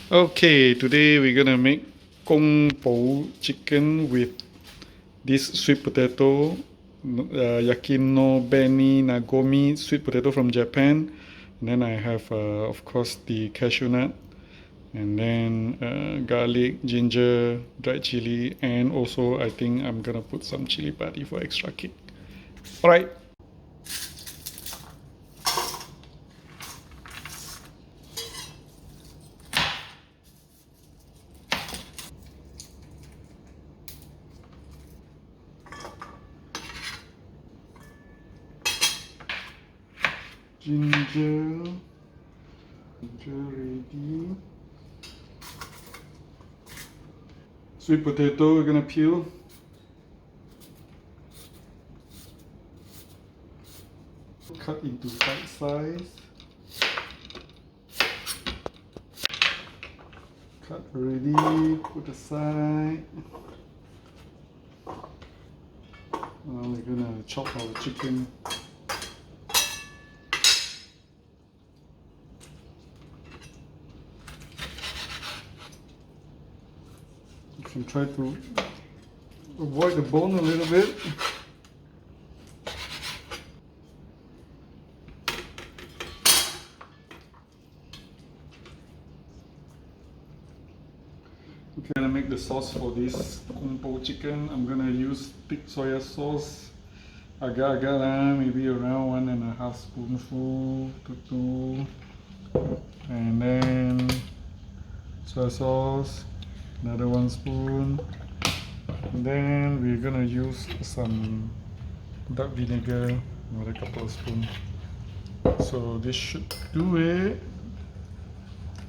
Okay, today we're gonna make kung po chicken with this sweet potato, Yakiimo Beni Nagomi sweet potato from Japan. And then I have, of course, the cashew nut, and then garlic, ginger, dried chili, and also I think I'm gonna put some cilipadi for extra kick. All right. Ginger ready. Sweet potato we're gonna peel. Cut into bite size. Cut already, put aside. Now we're gonna chop our chicken. You can try to avoid the bone a little bit. Okay, I'm gonna make the sauce for this kung po chicken. I'm gonna use thick soya sauce. Agak-agak lah, maybe around 1.5 spoonful to 2. And then soy sauce, another 1 spoon. And then we're gonna use some dark vinegar, another couple of spoons. So this should do it.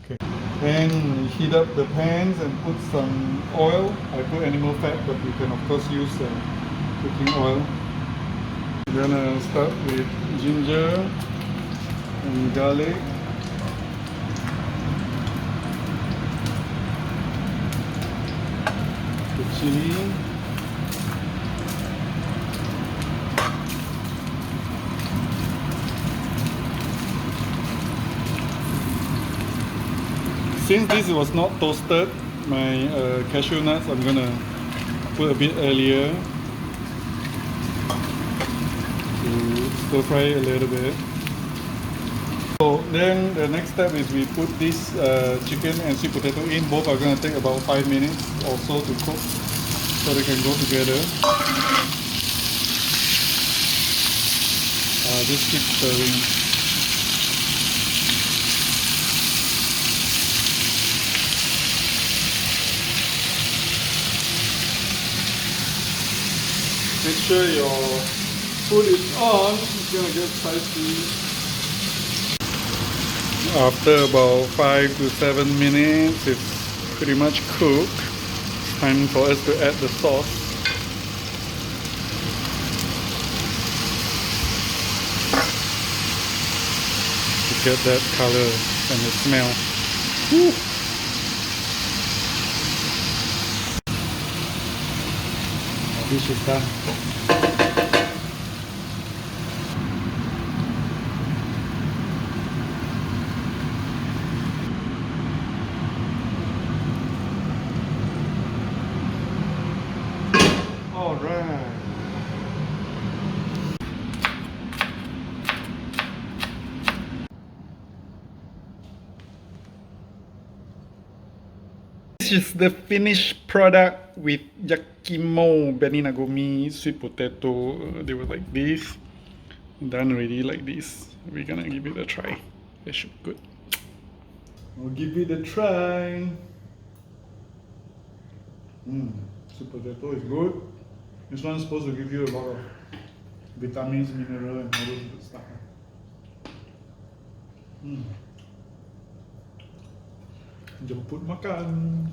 Okay. Then heat up the pans and put some oil. I put animal fat, but you can of course use cooking oil. We're gonna start with ginger and garlic. The chili. Since this was not toasted, my cashew nuts I'm gonna put a bit earlier to stir fry a little bit. So then the next step is we put this chicken and sweet potato in. Both are gonna take about 5 minutes or so to cook, so they can go together. Just keep stirring. Make sure your food is on, it's gonna get spicy. After about 5 to 7 minutes, it's pretty much cooked. It's time for us to add the sauce. To get that color and the smell. Woo. Dish is done. All right. This is the finished product with Yakiimo Beni Nagomi sweet potato. They were like this, done already like this. We're gonna give it a try. It should be good. We'll give it a try. Sweet potato is good. This one's supposed to give you a lot of vitamins, mineral, and all those good stuff. Jemput makan.